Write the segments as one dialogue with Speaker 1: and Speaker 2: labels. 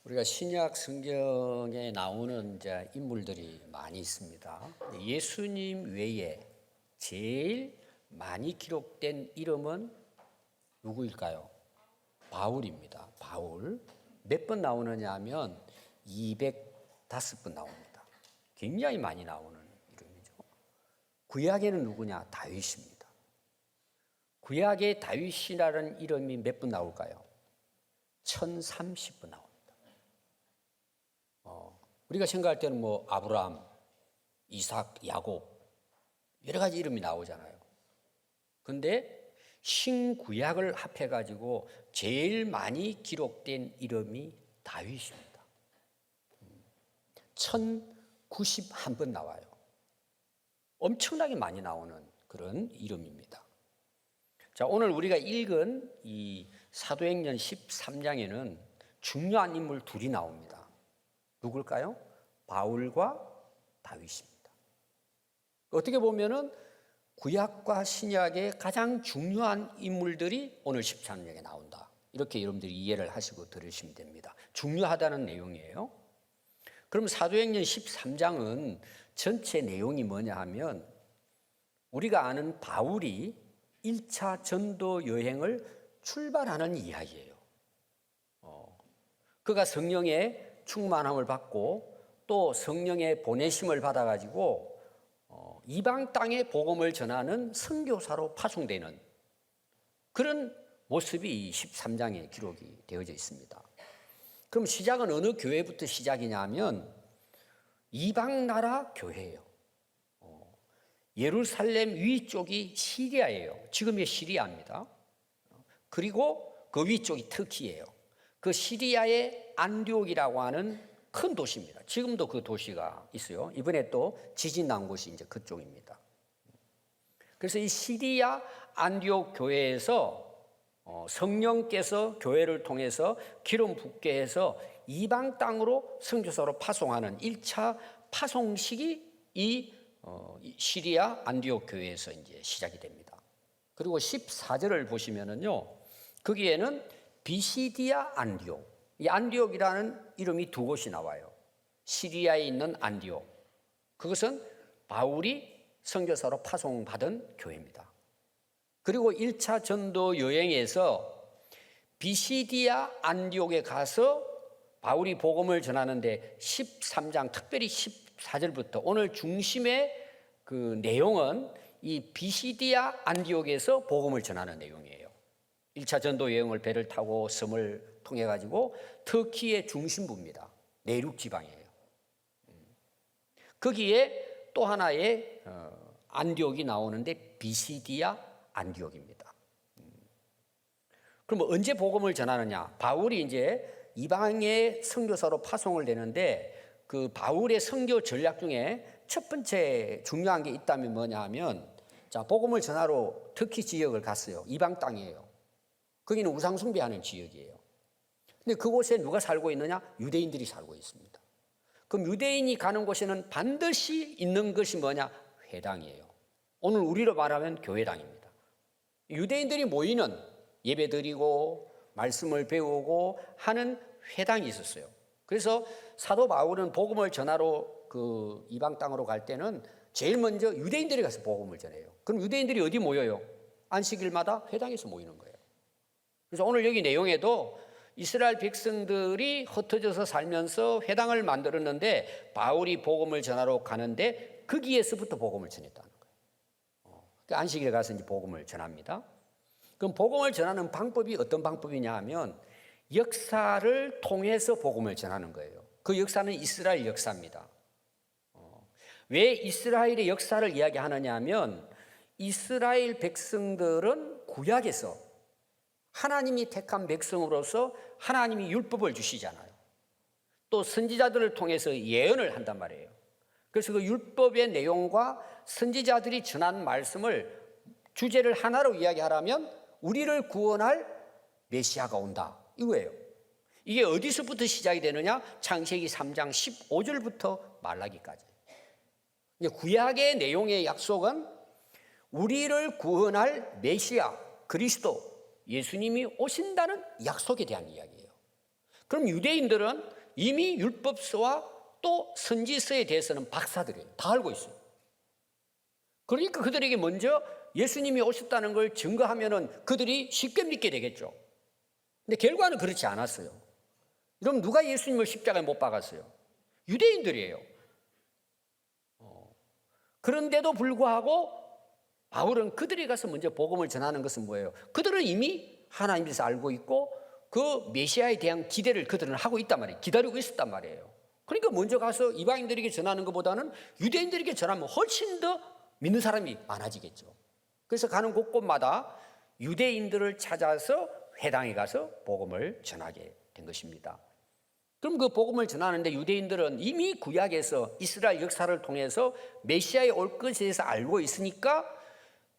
Speaker 1: 우리가 신약 성경에 나오는 이제 인물들이 많이 있습니다. 예수님 외에 제일 많이 기록된 이름은 누구일까요? 바울입니다. 바울. 몇 번 나오느냐 하면 205번 나옵니다. 굉장히 많이 나오는 이름이죠. 구약에는 누구냐? 다윗입니다. 구약의 다윗이라는 이름이 몇 번 나올까요? 1030번 나옵니다. 우리가 생각할 때는 뭐 아브라함, 이삭, 야곱 여러 가지 이름이 나오잖아요. 그런데 신구약을 합해가지고 제일 많이 기록된 이름이 다윗입니다. 1091번 나와요. 엄청나게 많이 나오는 그런 이름입니다. 자, 오늘 우리가 읽은 이 사도행전 13장에는 중요한 인물 둘이 나옵니다. 누굴까요? 바울과 다윗입니다. 어떻게 보면은 구약과 신약의 가장 중요한 인물들이 오늘 13장에 나온다. 이렇게 여러분들이 이해를 하시고 들으시면 됩니다. 중요하다는 내용이에요. 그럼 사도행전 13장은 전체 내용이 뭐냐 하면 우리가 아는 바울이 1차 전도 여행을 출발하는 이야기예요. 그가 성령의 충만함을 받고 또 성령의 보내심을 받아가지고 이방 땅에 복음을 전하는 선교사로 파송되는 그런 모습이 이 13장에 기록이 되어져 있습니다. 그럼 시작은 어느 교회부터 시작이냐 하면 이방 나라 교회예요. 예루살렘 위쪽이 시리아예요. 지금의 시리아입니다. 그리고 그 위쪽이 터키예요. 그 시리아의 안디옥이라고 하는 큰 도시입니다. 지금도 그 도시가 있어요. 이번에 또 지진 난 곳이 이제 그쪽입니다. 그래서 이 시리아 안디옥 교회에서 성령께서 교회를 통해서 기름 붓게 해서 이방 땅으로 선교사로 파송하는 1차 파송식이 이 시리아 안디옥 교회에서 이제 시작이 됩니다. 그리고 14절을 보시면은요, 거기에는 비시디아 안디옥, 이 안디옥이라는 이름이 두 곳이 나와요. 시리아에 있는 안디옥, 그것은 바울이 선교사로 파송받은 교회입니다. 그리고 1차 전도 여행에서 비시디아 안디옥에 가서 바울이 복음을 전하는데 13장, 특별히 14절부터 오늘 중심의 그 내용은 이 비시디아 안디옥에서 복음을 전하는 내용이에요. 1차 전도 여행을 배를 타고 섬을 통해 가지고 터키의 중심부입니다. 내륙 지방이에요. 거기에 또 하나의 안디옥이 나오는데 비시디아 안디옥입니다. 그럼 언제 복음을 전하느냐? 바울이 이제 이방의 선교사로 파송을 되는데 그 바울의 선교 전략 중에 첫 번째 중요한 게 있다면 뭐냐 하면, 자, 복음을 전하러 터키 지역을 갔어요. 이방 땅이에요. 거기는 우상 숭배하는 지역이에요. 근데 그곳에 누가 살고 있느냐? 유대인들이 살고 있습니다. 그럼 유대인이 가는 곳에는 반드시 있는 것이 뭐냐? 회당이에요. 오늘 우리로 말하면 교회당입니다. 유대인들이 모이는, 예배드리고 말씀을 배우고 하는 회당이 있었어요. 그래서 사도 바울은 복음을 전하러 그 이방 땅으로 갈 때는 제일 먼저 유대인들이 가서 복음을 전해요. 그럼 유대인들이 어디 모여요? 안식일마다 회당에서 모이는 거예요. 그래서 오늘 여기 내용에도 이스라엘 백성들이 흩어져서 살면서 회당을 만들었는데 바울이 복음을 전하러 가는데 거기에서부터 복음을 전했다는 거예요. 그러니까 안식일에 가서 이제 복음을 전합니다. 그럼 복음을 전하는 방법이 어떤 방법이냐 하면 역사를 통해서 복음을 전하는 거예요. 그 역사는 이스라엘 역사입니다. 왜 이스라엘의 역사를 이야기하느냐 하면 이스라엘 백성들은 구약에서 하나님이 택한 백성으로서 하나님이 율법을 주시잖아요. 또 선지자들을 통해서 예언을 한단 말이에요. 그래서 그 율법의 내용과 선지자들이 전한 말씀을 주제를 하나로 이야기하라면 우리를 구원할 메시아가 온다, 이거예요. 이게 어디서부터 시작이 되느냐? 창세기 3장 15절부터 말라기까지. 구약의 내용의 약속은 우리를 구원할 메시아 그리스도 예수님이 오신다는 약속에 대한 이야기예요. 그럼 유대인들은 이미 율법서와 또 선지서에 대해서는 박사들이에요. 다 알고 있어요. 그러니까 그들에게 먼저 예수님이 오셨다는 걸 증거하면은 그들이 쉽게 믿게 되겠죠. 근데 결과는 그렇지 않았어요. 그럼 누가 예수님을 십자가에 못 박았어요? 유대인들이에요. 그런데도 불구하고 바울은 그들이 가서 먼저 복음을 전하는 것은 뭐예요? 그들은 이미 하나님께서 알고 있고 그 메시아에 대한 기대를 그들은 하고 있단 말이에요. 기다리고 있었단 말이에요. 그러니까 먼저 가서 이방인들에게 전하는 것보다는 유대인들에게 전하면 훨씬 더 믿는 사람이 많아지겠죠. 그래서 가는 곳곳마다 유대인들을 찾아서 회당에 가서 복음을 전하게 된 것입니다. 그럼 그 복음을 전하는데 유대인들은 이미 구약에서 이스라엘 역사를 통해서 메시아의 올 것에 대해서 알고 있으니까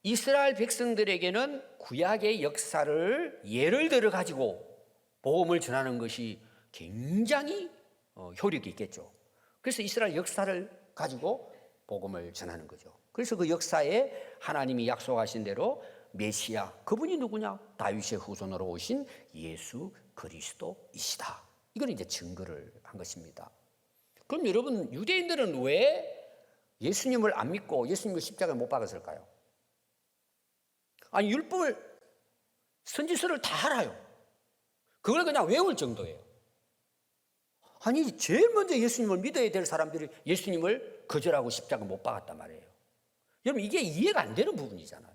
Speaker 1: 이스라엘 백성들에게는 구약의 역사를 예를 들어 가지고 복음을 전하는 것이 굉장히 효력이 있겠죠. 그래서 이스라엘 역사를 가지고 복음을 전하는 거죠. 그래서 그 역사에 하나님이 약속하신 대로 메시아, 그분이 누구냐? 다윗의 후손으로 오신 예수 그리스도이시다. 이걸 이제 증거를 한 것입니다. 그럼 여러분, 유대인들은 왜 예수님을 안 믿고 예수님을 십자가에 못 박았을까요? 아니, 율법을, 선지서를 다 알아요. 그걸 그냥 외울 정도예요. 아니, 제일 먼저 예수님을 믿어야 될 사람들이 예수님을 거절하고 십자가 못 박았단 말이에요. 여러분, 이게 이해가 안 되는 부분이잖아요.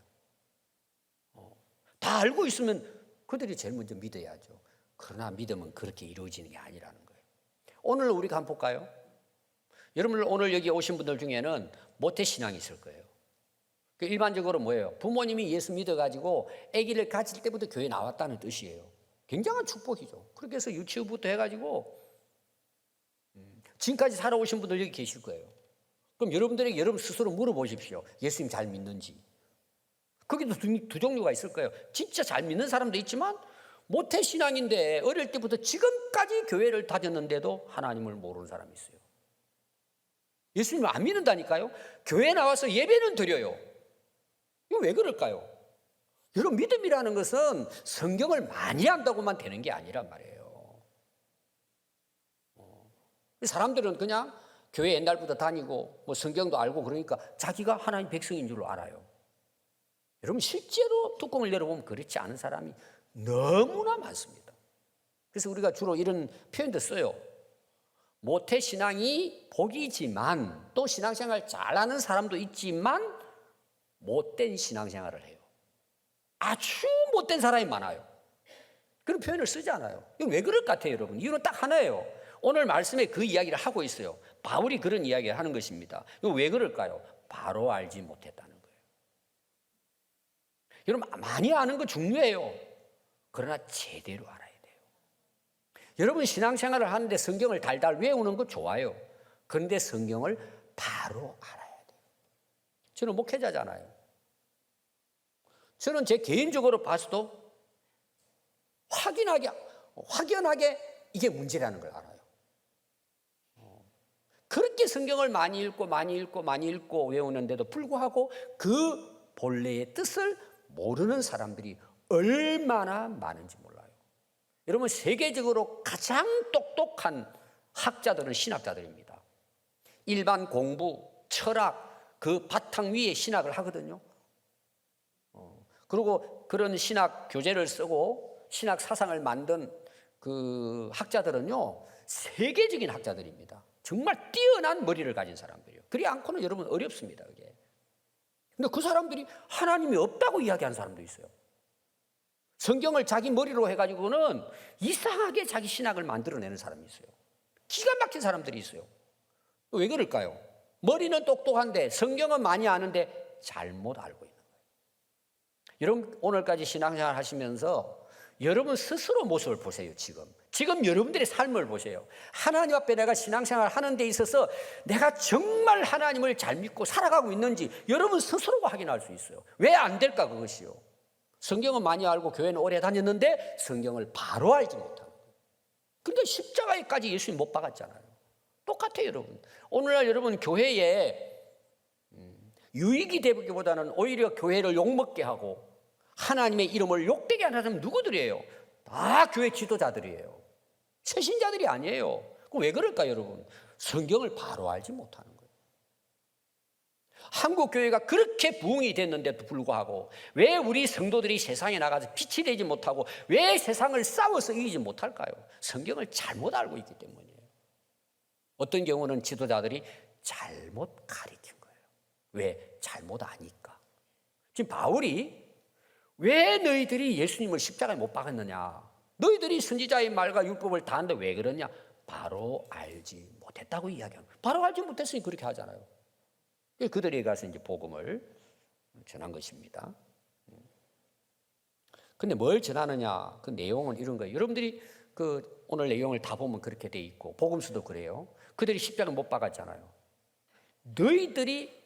Speaker 1: 다 알고 있으면 그들이 제일 먼저 믿어야죠. 그러나 믿음은 그렇게 이루어지는 게 아니라는 거예요. 오늘 우리가 한번 볼까요? 여러분, 오늘 여기 오신 분들 중에는 모태신앙이 있을 거예요. 일반적으로 뭐예요? 부모님이 예수 믿어가지고 아기를 가질 때부터 교회 나왔다는 뜻이에요. 굉장한 축복이죠. 그렇게 해서 유치부부터 해가지고 지금까지 살아오신 분들 여기 계실 거예요. 그럼 여러분들에게 여러분 스스로 물어보십시오. 예수님 잘 믿는지. 거기도 두 종류가 있을 거예요. 진짜 잘 믿는 사람도 있지만 모태신앙인데 어릴 때부터 지금까지 교회를 다녔는데도 하나님을 모르는 사람이 있어요. 예수님을 안 믿는다니까요. 교회 나와서 예배는 드려요. 이거 왜 그럴까요? 여러분, 믿음이라는 것은 성경을 많이 한다고만 되는 게 아니란 말이에요. 사람들은 그냥 교회 옛날부터 다니고 뭐 성경도 알고 그러니까 자기가 하나님 백성인 줄 알아요. 여러분, 실제로 뚜껑을 열어보면 그렇지 않은 사람이 너무나 많습니다. 그래서 우리가 주로 이런 표현도 써요. 모태신앙이 복이지만 또 신앙생활 잘하는 사람도 있지만 못된 신앙생활을 해요. 아주 못된 사람이 많아요. 그런 표현을 쓰지 않아요. 이거 왜 그럴 것 같아요, 여러분? 이유는 딱 하나예요. 오늘 말씀에 그 이야기를 하고 있어요. 바울이 그런 이야기를 하는 것입니다. 이거 왜 그럴까요? 바로 알지 못했다는 거예요. 여러분, 많이 아는 거 중요해요. 그러나 제대로 알아야 돼요. 여러분, 신앙생활을 하는데 성경을 달달 외우는 거 좋아요. 그런데 성경을 바로 알아야 돼요. 저는 목회자잖아요. 저는 제 개인적으로 봐서도 확연하게 이게 문제라는 걸 알아요. 그렇게 성경을 많이 읽고 외우는데도 불구하고 그 본래의 뜻을 모르는 사람들이 얼마나 많은지 몰라요. 여러분, 세계적으로 가장 똑똑한 학자들은 신학자들입니다. 일반 공부, 철학, 그 바탕 위에 신학을 하거든요. 그리고 그런 신학 교재를 쓰고 신학 사상을 만든 그 학자들은요, 세계적인 학자들입니다. 정말 뛰어난 머리를 가진 사람들이에요. 그리 않고는 여러분 어렵습니다, 그게. 근데 그 사람들이 하나님이 없다고 이야기하는 사람도 있어요. 성경을 자기 머리로 해가지고는 이상하게 자기 신학을 만들어내는 사람이 있어요. 기가 막힌 사람들이 있어요. 왜 그럴까요? 머리는 똑똑한데 성경은 많이 아는데 잘못 알고 있는 거예요. 여러분, 오늘까지 신앙생활 하시면서 여러분 스스로 모습을 보세요. 지금 여러분들의 삶을 보세요. 하나님 앞에 내가 신앙생활 하는 데 있어서 내가 정말 하나님을 잘 믿고 살아가고 있는지 여러분 스스로가 확인할 수 있어요. 왜 안 될까, 그것이요? 성경은 많이 알고 교회는 오래 다녔는데 성경을 바로 알지 못하고. 그러니까 십자가에까지 예수님 못 박았잖아요. 똑같아요, 여러분. 오늘날 여러분 교회에 유익이 되기보다는 오히려 교회를 욕먹게 하고 하나님의 이름을 욕되게 하는 사람은 누구들이에요? 다 교회 지도자들이에요. 새신자들이 아니에요. 그럼 왜 그럴까요, 여러분? 성경을 바로 알지 못하는 거예요. 한국 교회가 그렇게 부흥이 됐는데도 불구하고 왜 우리 성도들이 세상에 나가서 빛이 되지 못하고 왜 세상을 싸워서 이기지 못할까요? 성경을 잘못 알고 있기 때문이에요. 어떤 경우는 지도자들이 잘못 가르친 거예요. 왜? 잘못 아니까. 지금 바울이 왜 너희들이 예수님을 십자가에 못 박았느냐? 너희들이 선지자의 말과 율법을 다 하는데 왜 그러냐? 바로 알지 못했다고 이야기하는 거예요. 바로 알지 못했으니 그렇게 하잖아요. 그들에게 가서 이제 복음을 전한 것입니다. 근데 뭘 전하느냐? 그 내용은 이런 거예요. 여러분들이 그 오늘 내용을 다 보면 그렇게 돼 있고 복음서도 그래요. 그들이 십자가 못 박았잖아요. 너희들이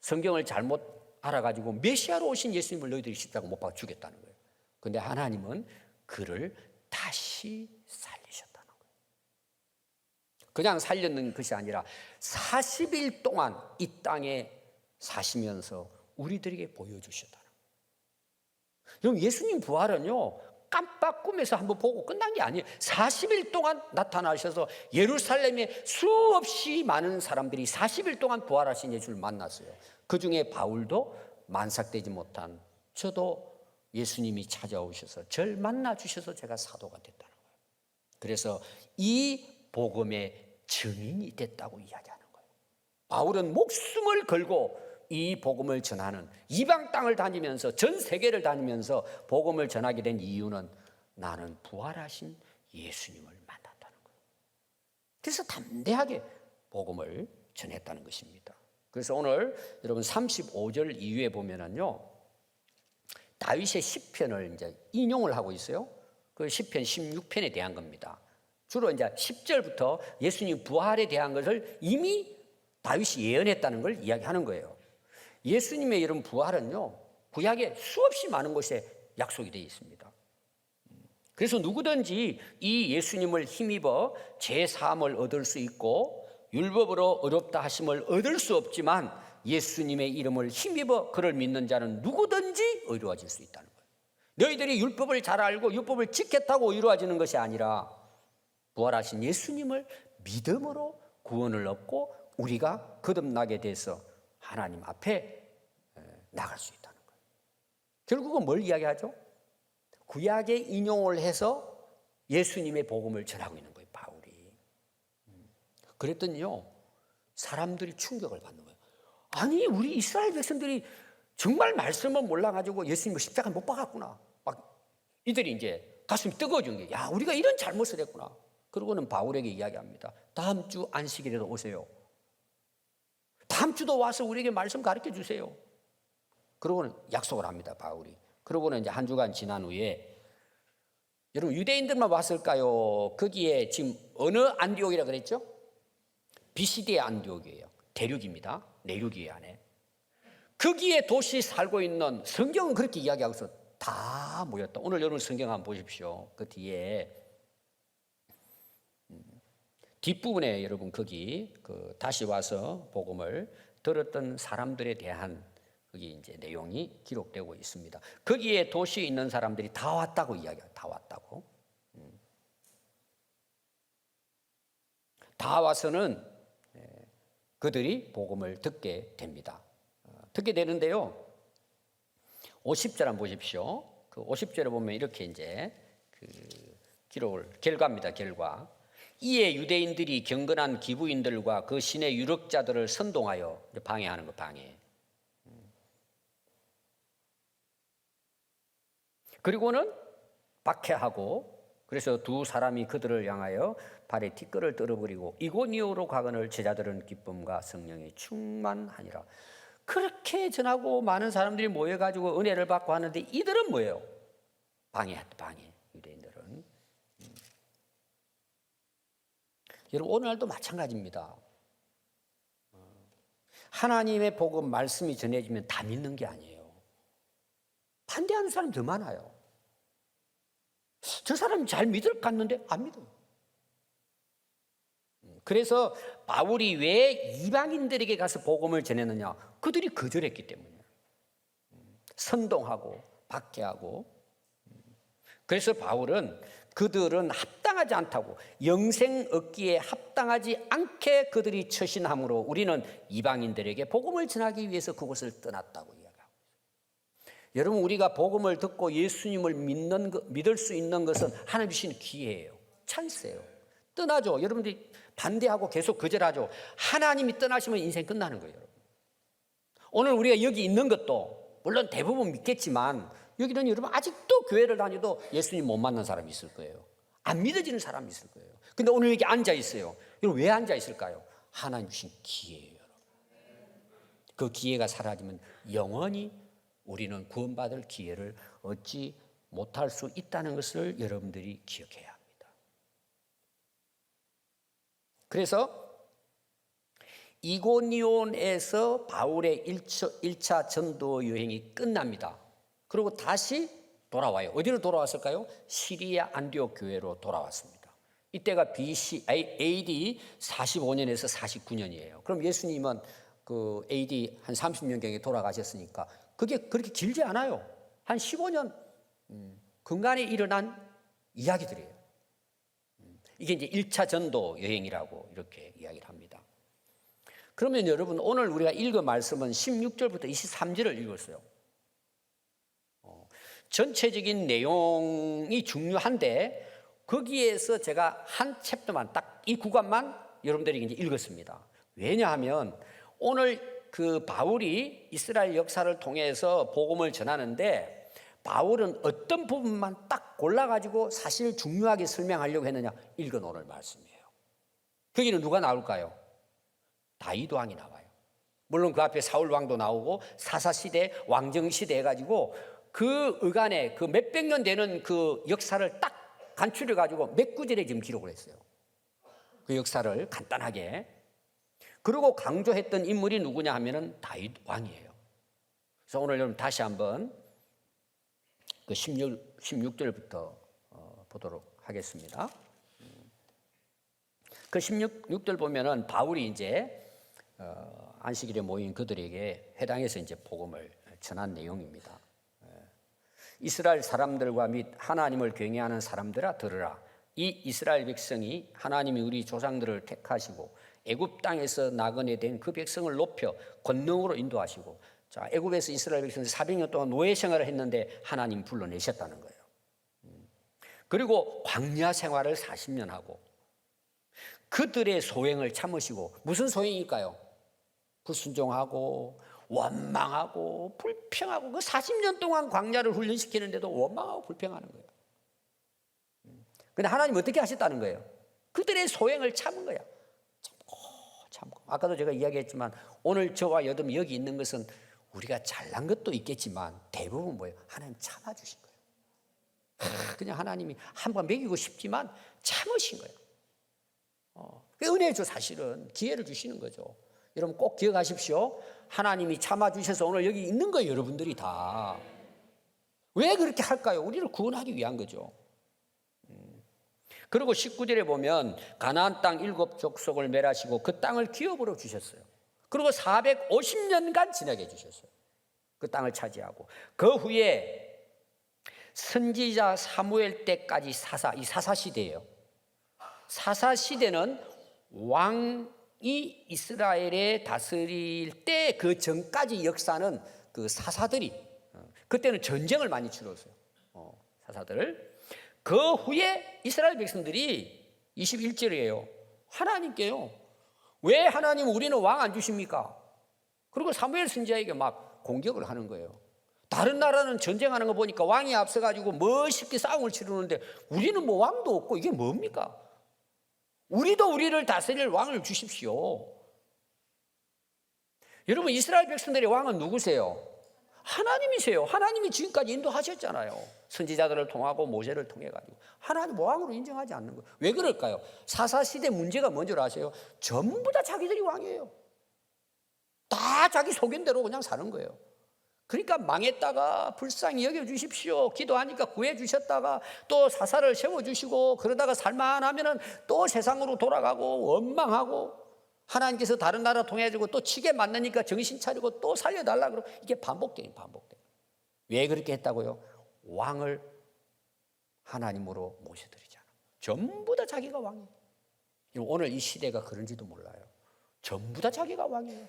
Speaker 1: 성경을 잘못 알아가지고 메시아로 오신 예수님을 너희들이 십자가 못 박아 죽였다는 거예요. 근데 하나님은 그를 다시 살리셨다는 거예요. 그냥 살렸는 것이 아니라 40일 동안 이 땅에 사시면서 우리들에게 보여주셨다는 거예요. 여러분, 예수님 부활은요, 깜빡 꿈에서 한번 보고 끝난 게 아니에요. 40일 동안 나타나셔서 예루살렘에 수없이 많은 사람들이 40일 동안 부활하신 예수를 만났어요. 그중에 바울도 만삭되지 못한 저도 예수님이 찾아오셔서 절 만나 주셔서 제가 사도가 됐다는 거예요. 그래서 이 복음의 증인이 됐다고 이야기하는 거예요. 바울은 목숨을 걸고 이 복음을 전하는, 이방 땅을 다니면서 전 세계를 다니면서 복음을 전하게 된 이유는 나는 부활하신 예수님을 만났다는 거예요. 그래서 담대하게 복음을 전했다는 것입니다. 그래서 오늘 여러분 35절 이후에 보면은요, 다윗의 시편을 이제 인용을 하고 있어요. 그 시편 16편에 대한 겁니다. 주로 이제 10절부터 예수님 부활에 대한 것을 이미 다윗이 예언했다는 걸 이야기하는 거예요. 예수님의 이런 부활은요, 구약에 수없이 많은 곳에 약속이 되어 있습니다. 그래서 누구든지 이 예수님을 힘입어 제3을 얻을 수 있고 율법으로 어렵다 하심을 얻을 수 없지만 예수님의 이름을 힘입어 그를 믿는 자는 누구든지 의로워질 수 있다는 거예요. 너희들이 율법을 잘 알고 율법을 지켰다고 의로워지는 것이 아니라 부활하신 예수님을 믿음으로 구원을 얻고 우리가 거듭나게 돼서 하나님 앞에 나갈 수 있다는 거예요. 결국은 뭘 이야기하죠? 구약에 인용을 해서 예수님의 복음을 전하고 있는 거예요, 바울이. 그랬더니요, 사람들이 충격을 받는 거예요. 아니, 우리 이스라엘 백성들이 정말 말씀을 몰라가지고 예수님을 십자가에 못 박았구나. 막 이들이 이제 가슴이 뜨거워진 거예요. 야, 우리가 이런 잘못을 했구나. 그러고는 바울에게 이야기합니다. 다음 주 안식일에도 오세요. 다음 주도 와서 우리에게 말씀 가르쳐 주세요. 그러고는 약속을 합니다, 바울이. 그러고는 이제 한 주간 지난 후에, 여러분 유대인들만 왔을까요? 거기에 지금 어느 안디옥이라 그랬죠? 비시디의 안디옥이에요. 대륙입니다. 내륙이 안에. 거기에 도시 살고 있는, 성경은 그렇게 이야기하고서 다 모였다. 오늘 여러분 성경 한번 보십시오. 그 뒤에 뒷부분에 여러분 거기 다시 와서 복음을 들었던 사람들에 대한 거기 이제 내용이 기록되고 있습니다. 거기에 도시에 있는 사람들이 다 왔다고 이야기해요. 다 왔다고. 다 와서는 그들이 복음을 듣게 됩니다. 듣게 되는데요. 50절 한번 보십시오. 그 50절에 보면 이렇게 이제 그 기록을, 결과입니다. 결과. 이에 유대인들이 경건한 기부인들과 그 신의 유력자들을 선동하여 방해하는 거, 방해. 그리고는 박해하고, 그래서 두 사람이 그들을 향하여 발에 티끌을 떨어버리고 이고니오로 가거늘 제자들은 기쁨과 성령이 충만하니라. 그렇게 전하고 많은 사람들이 모여가지고 은혜를 받고 하는데 이들은 뭐예요? 방해했다, 방해. 유대인들은. 여러분 오늘날도 마찬가지입니다. 하나님의 복음 말씀이 전해지면 다 믿는 게 아니에요. 반대하는 사람이 더 많아요. 저 사람이 잘 믿을 것 같는데 안 믿어요. 그래서 바울이 왜 이방인들에게 가서 복음을 전했느냐? 그들이 거절했기 때문이에요. 선동하고 박해하고. 그래서 바울은 그들은 합당하지 않다고, 영생 얻기에 합당하지 않게 그들이 처신함으로 우리는 이방인들에게 복음을 전하기 위해서 그곳을 떠났다고 이야기합니다. 여러분, 우리가 복음을 듣고 예수님을 믿을 수 있는 것은 하나님 주신 기회예요. 찬스예요. 떠나죠. 여러분들이 반대하고 계속 거절하죠. 하나님이 떠나시면 인생 끝나는 거예요. 오늘 우리가 여기 있는 것도 물론 대부분 믿겠지만, 여기는 여러분 아직도 교회를 다녀도 예수님 못 만난 사람이 있을 거예요. 안 믿어지는 사람이 있을 거예요. 근데 오늘 여기 앉아 있어요. 여러분 왜 앉아 있을까요? 하나님 주신 기회예요. 그 기회가 사라지면 영원히 우리는 구원받을 기회를 얻지 못할 수 있다는 것을 여러분들이 기억해야 합니다. 그래서 이고니온에서 바울의 1차 전도 여행이 끝납니다. 그리고 다시 돌아와요. 어디로 돌아왔을까요? 시리아 안디옥 교회로 돌아왔습니다. 이때가 AD 45년에서 49년이에요. 그럼 예수님은 그 AD 한 30년경에 돌아가셨으니까 그게 그렇게 길지 않아요. 한 15년 근간에 일어난 이야기들이에요. 이게 이제 1차 전도 여행이라고 이렇게 이야기를 합니다. 그러면 여러분, 오늘 우리가 읽은 말씀은 16절부터 23절을 읽었어요. 전체적인 내용이 중요한데 거기에서 제가 한 챕터만, 딱 이 구간만 여러분들이 이제 읽었습니다. 왜냐하면 오늘 그 바울이 이스라엘 역사를 통해서 복음을 전하는데, 바울은 어떤 부분만 딱 골라가지고 사실 중요하게 설명하려고 했느냐, 읽은 오늘 말씀이에요. 거기는 누가 나올까요? 다윗 왕이 나와요. 물론 그 앞에 사울 왕도 나오고 사사시대, 왕정시대 해가지고 그 어간에 그 몇백 년 되는 그 역사를 딱 간추려가지고 몇 구절에 지금 기록을 했어요. 그 역사를 간단하게. 그리고 강조했던 인물이 누구냐 하면은 다윗 왕이에요. 그래서 오늘 여러분 다시 한번 그 16절부터 보도록 하겠습니다. 그 16절 보면은 바울이 이제 안식일에 모인 그들에게 회당에서 이제 복음을 전한 내용입니다. 이스라엘 사람들과 및 하나님을 경외하는 사람들아 들으라. 이 이스라엘 백성이 하나님이 우리 조상들을 택하시고 애굽 땅에서 나그네된 그 백성을 높여 권능으로 인도하시고, 자, 애굽에서 이스라엘 백성이 400년 동안 노예 생활을 했는데 하나님 불러내셨다는 거예요. 그리고 광야 생활을 40년 하고 그들의 소행을 참으시고, 무슨 소행일까요? 불순종하고 원망하고 불평하고, 그 40년 동안 광야를 훈련시키는데도 원망하고 불평하는 거예요. 근데 하나님 어떻게 하셨다는 거예요? 그들의 소행을 참은 거야. 참고. 아까도 제가 이야기했지만 오늘 저와 여러분 여기 있는 것은 우리가 잘난 것도 있겠지만 대부분 뭐예요? 하나님 참아주신 거예요. 그냥 하나님이 한번 먹이고 싶지만 참으신 거예요. 은혜죠. 사실은 기회를 주시는 거죠. 여러분 꼭 기억하십시오. 하나님이 참아주셔서 오늘 여기 있는 거예요. 여러분들이 다. 왜 그렇게 할까요? 우리를 구원하기 위한 거죠. 그리고 19절에 보면 가나안 땅 7족속을 멸하시고 그 땅을 기업으로 주셨어요. 그리고 450년간 지나게 해주셨어요. 그 땅을 차지하고 그 후에 선지자 사무엘 때까지 이 사사시대예요. 사사시대는 왕이 이스라엘에 다스릴 때 그 전까지 역사는 그 사사들이, 그때는 전쟁을 많이 치렀어요. 사사들. 그 후에 이스라엘 백성들이 21절이에요. 하나님께요. 왜 하나님 우리는 왕 안 주십니까? 그리고 사무엘 선지자에게 막 공격을 하는 거예요. 다른 나라는 전쟁하는 거 보니까 왕이 앞서가지고 멋있게 싸움을 치르는데 우리는 뭐 왕도 없고 이게 뭡니까? 우리도 우리를 다스릴 왕을 주십시오. 여러분, 이스라엘 백성들의 왕은 누구세요? 하나님이세요. 하나님이 지금까지 인도하셨잖아요. 선지자들을 통하고 모세를 통해 가지고 하나님 왕으로 인정하지 않는 거예요. 왜 그럴까요? 사사시대 문제가 뭔지 아세요? 전부 다 자기들이 왕이에요. 다 자기 소견대로 그냥 사는 거예요. 그러니까 망했다가 불쌍히 여겨주십시오 기도하니까 구해주셨다가 또 사사를 세워주시고, 그러다가 살만하면은 또 세상으로 돌아가고 원망하고, 하나님께서 다른 나라 통해가지고 또 치게 만나니까 정신 차리고 또 살려달라 그러고, 이게 반복돼요. 왜 그렇게 했다고요? 왕을 하나님으로 모셔드리잖아. 전부 다 자기가 왕이에요. 오늘 이 시대가 그런지도 몰라요. 전부 다 자기가 왕이에요.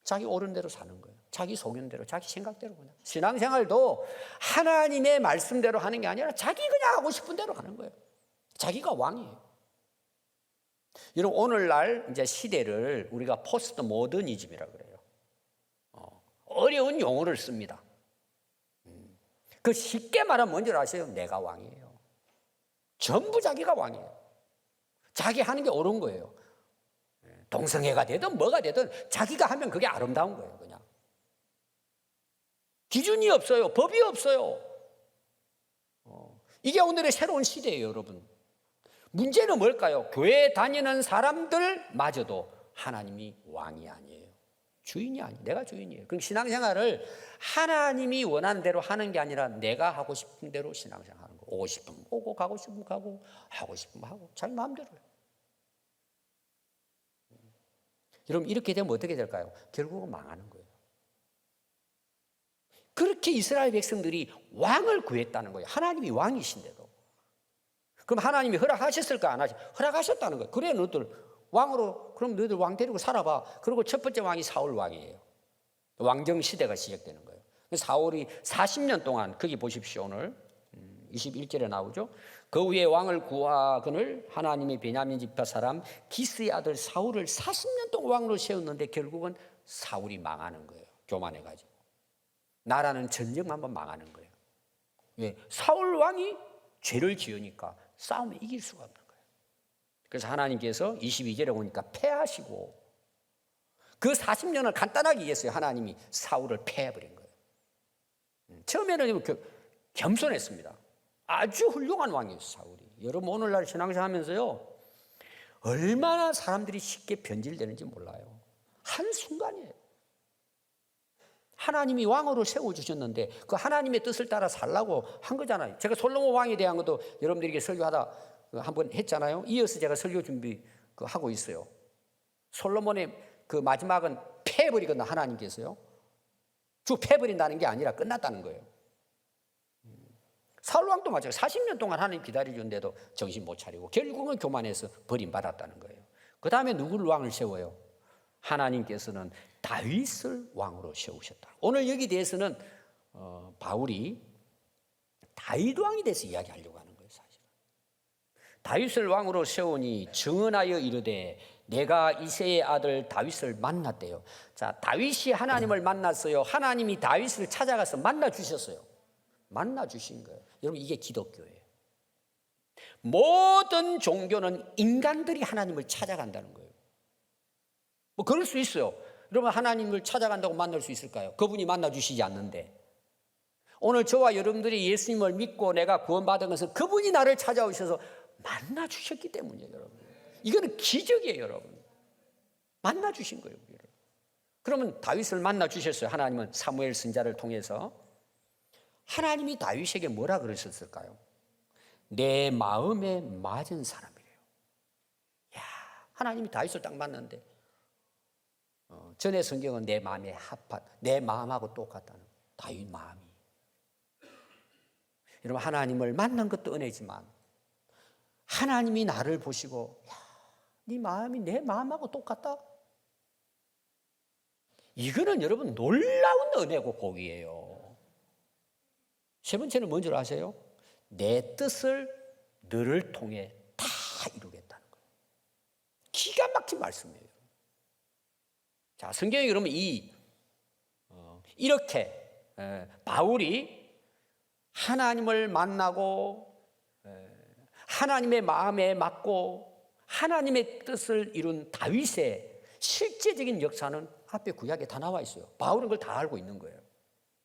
Speaker 1: 자기 옳은 대로 사는 거예요. 자기 소견대로, 자기 생각대로 그냥. 신앙생활도 하나님의 말씀대로 하는 게 아니라 자기 그냥 하고 싶은 대로 하는 거예요. 자기가 왕이에요. 여러분, 오늘날 이제 시대를 우리가 포스트 모더니즘이라고 그래요. 어려운 용어를 씁니다. 그 쉽게 말하면 뭔지 아세요? 내가 왕이에요. 전부 자기가 왕이에요. 자기 하는 게 옳은 거예요. 동성애가 되든 뭐가 되든 자기가 하면 그게 아름다운 거예요. 그냥 기준이 없어요. 법이 없어요. 이게 오늘의 새로운 시대예요, 여러분. 문제는 뭘까요? 교회 다니는 사람들마저도 하나님이 왕이 아니에요. 주인이 아니에요. 내가 주인이에요. 그럼 신앙생활을 하나님이 원하는 대로 하는 게 아니라 내가 하고 싶은 대로 신앙생활 하는 거예요. 오고 싶으면 오고 가고 싶으면 가고 하고 싶으면 하고 자기 마음대로 해요. 여러분, 이렇게 되면 어떻게 될까요? 결국은 망하는 거예요. 그렇게 이스라엘 백성들이 왕을 구했다는 거예요. 하나님이 왕이신데도. 그럼 하나님이 허락하셨을까 안 하셨을까? 허락하셨다는 거예요. 그래 너희들 왕으로, 그럼 너희들 왕 데리고 살아봐. 그리고 첫 번째 왕이 사울 왕이에요. 왕정 시대가 시작되는 거예요. 사울이 40년 동안, 거기 보십시오. 오늘 21절에 나오죠. 그 위에 왕을 구하거늘 하나님의 베냐민 지파 사람 기스의 아들 사울을 40년 동안 왕으로 세웠는데 결국은 사울이 망하는 거예요. 교만해가지고. 나라는 전쟁만 한번 망하는 거예요. 왜? 사울 왕이 죄를 지으니까 싸움에 이길 수가 없는 거예요. 그래서 하나님께서 22절에 보니까 패하시고, 그 40년을 간단하게 이해했어요. 하나님이 사울을 패해버린 거예요. 처음에는 겸손했습니다. 아주 훌륭한 왕이었어요, 사울이. 여러분, 오늘날 신앙생활 하면서요, 얼마나 사람들이 쉽게 변질되는지 몰라요. 한순간이에요. 하나님이 왕으로 세워주셨는데 그 하나님의 뜻을 따라 살라고 한 거잖아요. 제가 솔로몬 왕에 대한 것도 여러분들에게 설교하다 한번 했잖아요. 이어서 제가 설교 준비하고 있어요. 솔로몬의 그 마지막은 패해버리거나 하나님께서요. 쭉 패해버린다는 게 아니라 끝났다는 거예요. 사울 왕도 마찬가지예요. 40년 동안 하나님 기다려주는데도 정신 못 차리고 결국은 교만해서 버림받았다는 거예요. 그 다음에 누구를 왕을 세워요? 하나님께서는 다윗을 왕으로 세우셨다. 오늘 여기 대해서는 바울이 다윗 왕에 대해서 이야기하려고 하는 거예요, 사실은. 다윗을 왕으로 세우니 증언하여 이르되 내가 이새의 아들 다윗을 만났대요. 자, 다윗이 하나님을 만났어요. 하나님이 다윗을 찾아가서 만나 주셨어요. 만나 주신 거예요. 여러분, 이게 기독교예요. 모든 종교는 인간들이 하나님을 찾아간다는 거예요. 뭐 그럴 수 있어요. 여러분, 하나님을 찾아간다고 만날 수 있을까요? 그분이 만나 주시지 않는데. 오늘 저와 여러분들이 예수님을 믿고 내가 구원받은 것은 그분이 나를 찾아오셔서 만나 주셨기 때문이에요, 여러분. 이거는 기적이에요, 여러분. 만나 주신 거예요, 우리를. 그러면 다윗을 만나 주셨어요. 하나님은 사무엘 선지자를 통해서. 하나님이 다윗에게 뭐라 그러셨을까요? 내 마음에 맞은 사람이래요. 야, 하나님이 다윗을 딱 만났는데 전에 성경은 내 마음에 합한, 내 마음하고 똑같다는 다윗 마음이. 여러분, 하나님을 만난 것도 은혜지만 하나님이 나를 보시고 야, 네 마음이 내 마음하고 똑같다? 이거는 여러분 놀라운 은혜고 복이에요. 세 번째는 뭔지 아세요? 내 뜻을 너를 통해 다 이루겠다는 거예요. 기가 막힌 말씀이에요. 자, 성경에 그러면 이렇게 바울이 하나님을 만나고 하나님의 마음에 맞고 하나님의 뜻을 이룬 다윗의 실제적인 역사는 앞에 구약에 다 나와 있어요. 바울은 그걸 다 알고 있는 거예요.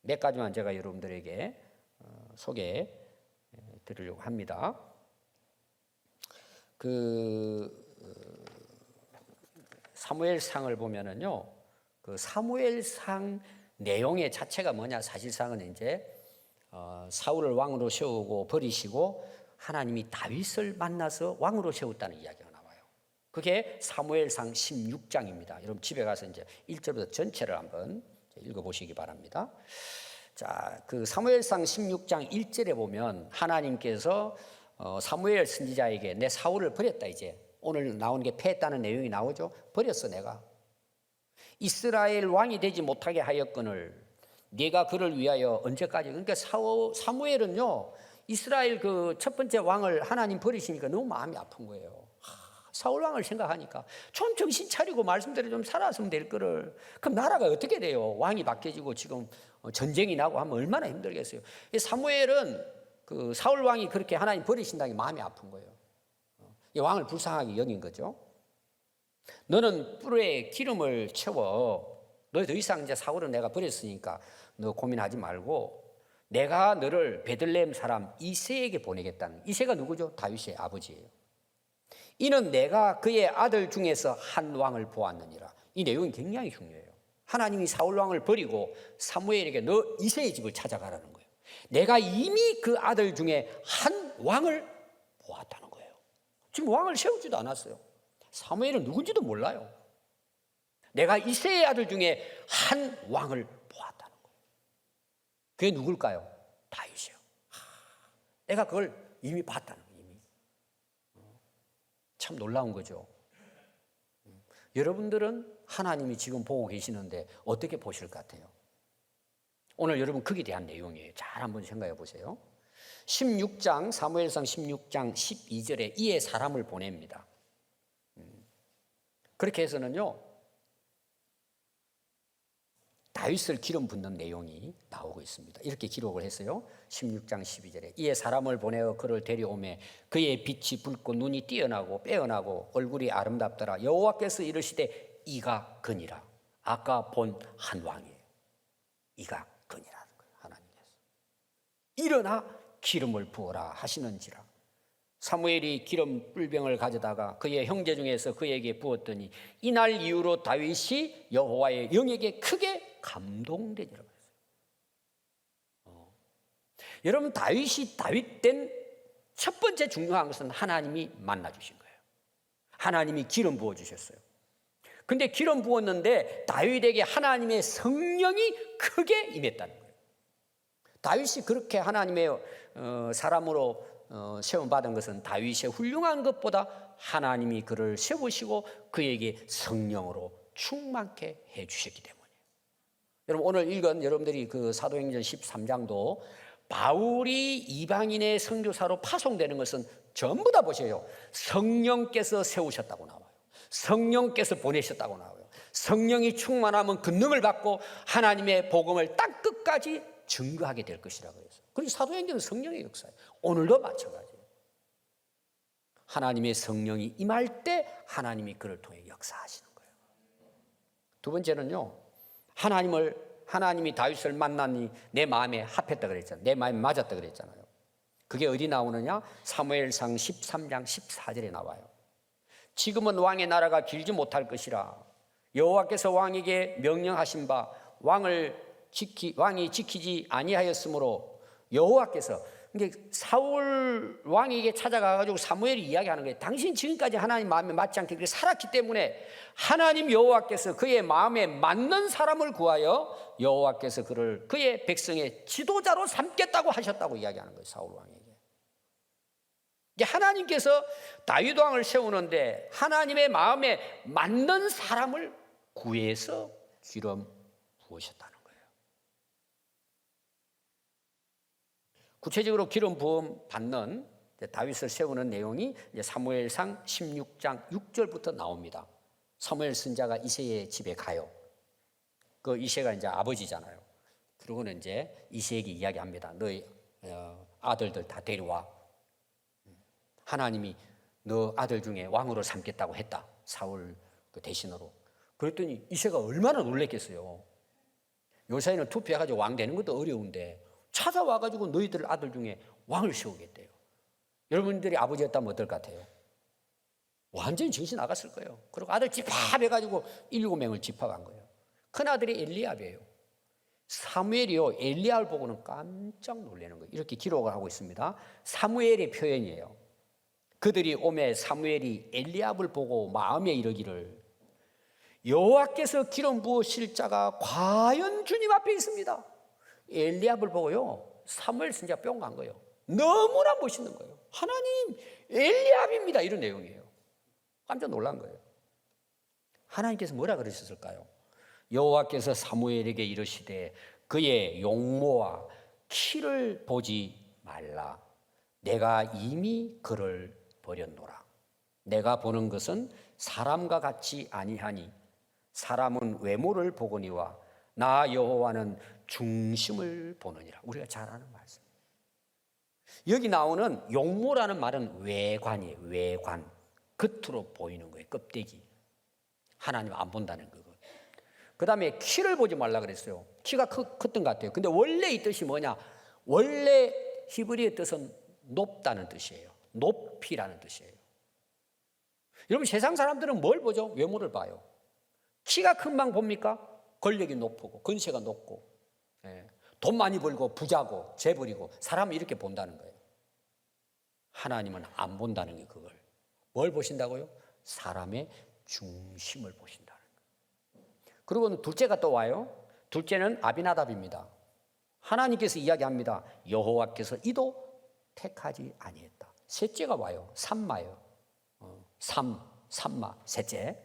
Speaker 1: 몇 가지만 제가 여러분들에게 소개해 드리려고 합니다. 사무엘상을 보면은요, 그 사무엘상 내용의 자체가 뭐냐, 사실상은 이제 사울을 왕으로 세우고 버리시고 하나님이 다윗을 만나서 왕으로 세웠다는 이야기가 나와요. 그게 사무엘상 16장입니다. 여러분 집에 가서 이제 1절부터 전체를 한번 읽어보시기 바랍니다. 자, 그 사무엘상 16장 1절에 보면 하나님께서 사무엘 선지자에게 내 사울을 버렸다 이제. 오늘 나오는 게 패했다는 내용이 나오죠. 버렸어 내가. 이스라엘 왕이 되지 못하게 하였거늘 네가 그를 위하여 언제까지. 그러니까 사무엘은요 이스라엘 그 첫 번째 왕을 하나님 버리시니까 너무 마음이 아픈 거예요. 사울 왕을 생각하니까 좀 정신 차리고 말씀대로 좀 살았으면 될 거를. 그럼 나라가 어떻게 돼요? 왕이 바뀌어지고 지금 전쟁이 나고 하면 얼마나 힘들겠어요. 사무엘은 그 사울 왕이 그렇게 하나님 버리신다는 게 마음이 아픈 거예요. 이 왕을 불쌍하게 여긴 거죠. 너는 뿔에 기름을 채워. 너 더 이상 이제 사울은 내가 버렸으니까 너 고민하지 말고 내가 너를 베들레헴 사람 이새에게 보내겠다는. 이새가 누구죠? 다윗의 아버지예요. 이는 내가 그의 아들 중에서 한 왕을 보았느니라. 이 내용이 굉장히 중요해요. 하나님이 사울 왕을 버리고 사무엘에게 너 이새의 집을 찾아가라는 거예요. 내가 이미 그 아들 중에 한 왕을 보았다는 거예요. 지금 왕을 세우지도 않았어요. 사무엘은 누군지도 몰라요. 내가 이새의 아들 중에 한 왕을 보았다는 거예요. 그게 누굴까요? 다윗이요. 내가 그걸 이미 봤다는 거예요. 이미. 참 놀라운 거죠. 여러분들은 하나님이 지금 보고 계시는데 어떻게 보실 것 같아요? 오늘 여러분 거기에 대한 내용이에요. 잘 한번 생각해 보세요. 16장 사무엘상 16장 12절에 이에 사람을 보냅니다. 그렇게 해서는요 다윗을 기름 붓는 내용이 나오고 있습니다. 이렇게 기록을 했어요. 16장 12절에 이에 사람을 보내어 그를 데려오매 그의 빛이 붉고 눈이 뛰어나고 빼어나고 얼굴이 아름답더라. 여호와께서 이르시되 이가 그니라. 아까 본 한 왕이에요. 이가 그니라는 거예요. 하나님께서 일어나 기름을 부어라 하시는지라. 사무엘이 기름 뿔병을 가져다가 그의 형제 중에서 그에게 부었더니 이날 이후로 다윗이 여호와의 영에게 크게 감동되니라 그랬어요. 여러분 다윗이 다윗된 첫 번째 중요한 것은 하나님이 만나 주신 거예요. 하나님이 기름 부어 주셨어요. 근데 기름 부었는데 다윗에게 하나님의 성령이 크게 임했다는 거예요. 다윗이 그렇게 하나님의 사람으로 세움받은 것은 다윗의 훌륭한 것보다 하나님이 그를 세우시고 그에게 성령으로 충만케 해주셨기 때문이에요. 여러분 오늘 읽은 여러분들이 그 사도행전 13장도 바울이 이방인의 선교사로 파송되는 것은 전부 다 보세요. 성령께서 세우셨다고 나와요. 성령께서 보내셨다고 나와요. 성령이 충만하면 권능을 받고 하나님의 복음을 땅 끝까지 증거하게 될 것이라고 해서. 그리고 사도행전은 성령의 역사예요. 오늘도 마찬가지예요. 하나님의 성령이 임할 때 하나님이 그를 통해 역사하시는 거예요. 두 번째는요. 하나님이 다윗을 만나니 내 마음에 합했다 그랬잖아요. 내 마음에 맞았다 그랬잖아요. 그게 어디 나오느냐? 사무엘상 13장 14절에 나와요. 지금은 왕의 나라가 길지 못할 것이라 여호와께서 왕에게 명령하신 바 왕이 지키지 아니하였으므로 여호와께서 사울 왕에게 찾아가가지고 사무엘이 이야기하는 거예요. 당신 지금까지 하나님 마음에 맞지 않게 그렇게 살았기 때문에 하나님 여호와께서 그의 마음에 맞는 사람을 구하여 여호와께서 그를 그의 백성의 지도자로 삼겠다고 하셨다고 이야기하는 거예요. 사울 왕에게. 하나님께서 다윗 왕을 세우는데 하나님의 마음에 맞는 사람을 구해서 기름 부으셨다는 거예요. 구체적으로 기름 부음 받는 다윗을 세우는 내용이 사무엘상 16장 6절부터 나옵니다. 사무엘 선지자가 이새의 집에 가요. 그 이새가 이제 아버지잖아요. 그러고는 이제 이새에게 이야기합니다. 너희 아들들 다 데려와. 하나님이 너 아들 중에 왕으로 삼겠다고 했다. 사울 그 대신으로. 그랬더니 이새가 얼마나 놀랬겠어요. 요새는 투표해가지고 왕 되는 것도 어려운데 찾아와가지고 너희들 아들 중에 왕을 세우겠대요. 여러분들이 아버지였다면 어떨 것 같아요? 완전히 정신 나갔을 거예요. 그리고 아들 집합해가지고 7명을 집합한 거예요. 큰아들이 엘리압이에요. 사무엘이요 엘리압을 보고는 깜짝 놀라는 거예요. 이렇게 기록을 하고 있습니다. 사무엘의 표현이에요. 그들이 오매 사무엘이 엘리압을 보고 마음에 이르기를 여호와께서 기름 부으실 자가 과연 주님 앞에 있습니다. 엘리압을 보고요 사무엘 선지자가 뿅 간 거예요. 너무나 멋있는 거예요. 하나님 엘리압입니다. 이런 내용이에요. 깜짝 놀란 거예요. 하나님께서 뭐라 그러셨을까요? 여호와께서 사무엘에게 이르시되 그의 용모와 키를 보지 말라. 내가 이미 그를 버렸노라. 내가 보는 것은 사람과 같이 아니하니 사람은 외모를 보거니와 나 여호와는 중심을 보느니라. 우리가 잘 아는 말씀. 여기 나오는 용모라는 말은 외관이에요. 외관. 겉으로 보이는 거예요. 껍데기. 하나님 안 본다는 거고. 그 다음에 키를 보지 말라 그랬어요. 키가 컸던 것 같아요. 근데 원래 이 뜻이 뭐냐? 원래 히브리의 뜻은 높다는 뜻이에요. 높이라는 뜻이에요. 여러분 세상 사람들은 뭘 보죠? 외모를 봐요. 키가 큰 방 봅니까? 권력이 높고 건세가 높고 돈 많이 벌고 부자고 재벌이고 사람을 이렇게 본다는 거예요. 하나님은 안 본다는 게 그걸. 뭘 보신다고요? 사람의 중심을 보신다는 거예요. 그리고 둘째가 또 와요. 둘째는 아비나답입니다. 하나님께서 이야기합니다. 여호와께서 이도 택하지 아니했다. 셋째가 와요. 삼마예요. 삼마 셋째.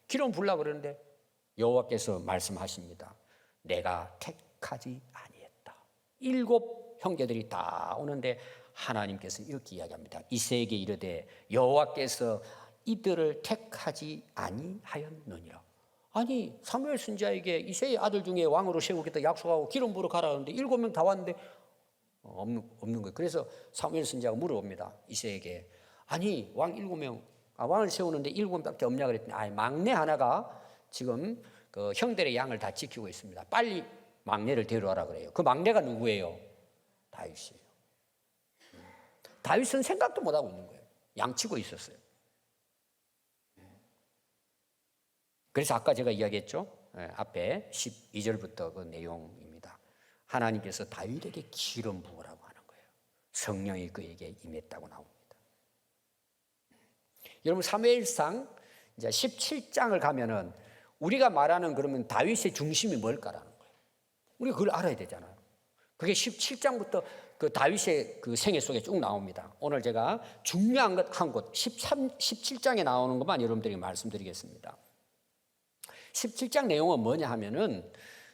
Speaker 1: 기름 불라 그러는데 여호와께서 말씀하십니다. 내가 택하지 아니했다. 7 형제들이 다 오는데 하나님께서 이렇게 이야기합니다. 이새에게 이르되 여호와께서 이들을 택하지 아니하였느니라. 아니 사무엘 선지자에게 이새의 아들 중에 왕으로 세우겠다 약속하고 기름 부으러 가라 하는데 7명 다 왔는데 없는 거예요. 그래서 사무엘 선지자가 물어봅니다. 이새에게 아니 왕 7명 왕을 세우는데 7명밖에 없냐 그랬더니 아니 막내 하나가 지금 그 형들의 양을 다 지키고 있습니다. 빨리 막내를 데려와라 그래요. 그 막내가 누구예요? 다윗이에요. 다윗은 생각도 못하고 있는 거예요. 양치고 있었어요. 그래서 아까 제가 이야기했죠. 앞에 12절부터 그 내용입니다. 하나님께서 다윗에게 기름 부으라고 하는 거예요. 성령이 그에게 임했다고 나옵니다. 여러분 사무엘상 이제 17장을 가면은 우리가 말하는 그러면 다윗의 중심이 뭘까라는 거예요. 우리가 그걸 알아야 되잖아요. 그게 17장부터 그 다윗의 그 생애 속에 쭉 나옵니다. 오늘 제가 중요한 것 한 곳 17장에 나오는 것만 여러분들에게 말씀드리겠습니다. 17장 내용은 뭐냐 하면은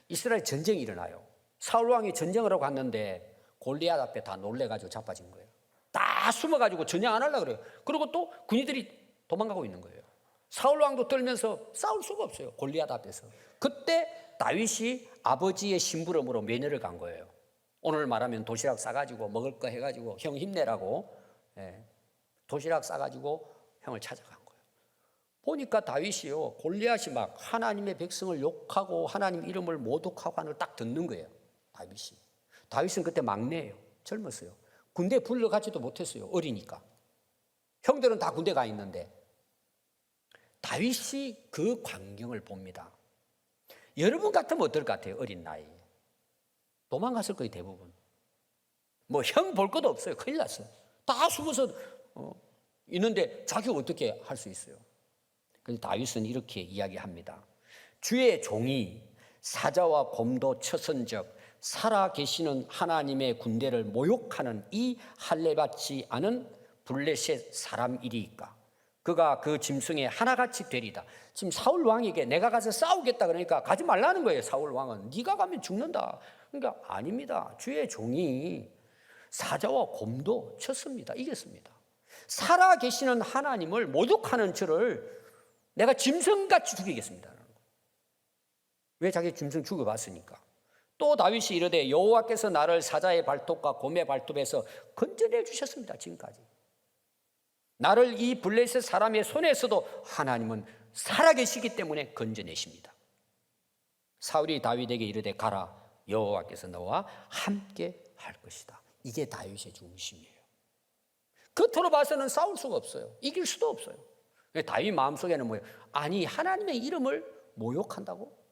Speaker 1: 이스라엘 전쟁이 일어나요. 사울 왕이 전쟁을 하고 갔는데 골리앗 앞에 다 놀래가지고 자빠진 거예요. 다 숨어가지고 전쟁 안 하려고 그래요. 그리고 또 군인들이 도망가고 있는 거예요. 사울 왕도 떨면서 싸울 수가 없어요. 골리앗 앞에서. 그때 다윗이 아버지의 심부름으로 매녀를 간 거예요. 오늘 말하면 도시락 싸가지고 먹을 거 해가지고 형 힘내라고 도시락 싸가지고 형을 찾아간 거예요. 보니까 다윗이요 골리앗이 막 하나님의 백성을 욕하고 하나님 이름을 모독하고 하는 걸 딱 듣는 거예요. 다윗은 그때 막내예요. 젊었어요. 군대에 불러가지도 못했어요. 어리니까. 형들은 다 군대 가 있는데 다윗이 그 광경을 봅니다. 여러분 같으면 어떨 것 같아요? 어린 나이에. 도망갔을 거예요. 대부분. 뭐 형 볼 것도 없어요. 큰일 났어요. 다 숨어서 있는데 자기가 어떻게 할 수 있어요? 그래서 다윗은 이렇게 이야기합니다. 주의 종이 사자와 곰도 쳐선적 살아계시는 하나님의 군대를 모욕하는 이 할례받지 않은 블레셋 사람이리이까. 그가 그 짐승의 하나같이 되리다. 지금 사울 왕에게 내가 가서 싸우겠다 그러니까 가지 말라는 거예요. 사울 왕은 네가 가면 죽는다. 그러니까 아닙니다. 주의 종이 사자와 곰도 쳤습니다. 이겼습니다. 살아계시는 하나님을 모독하는 저를 내가 짐승같이 죽이겠습니다. 왜 자기 짐승 죽여봤으니까. 또 다윗이 이르되 여호와께서 나를 사자의 발톱과 곰의 발톱에서 건져내 주셨습니다. 지금까지. 나를 이 블레셋 사람의 손에서도 하나님은 살아계시기 때문에 건져내십니다. 사울이 다윗에게 이르되 가라 여호와께서 너와 함께 할 것이다. 이게 다윗의 중심이에요. 겉으로 봐서는 싸울 수가 없어요. 이길 수도 없어요. 다윗 마음속에는 뭐예요? 아니 하나님의 이름을 모욕한다고?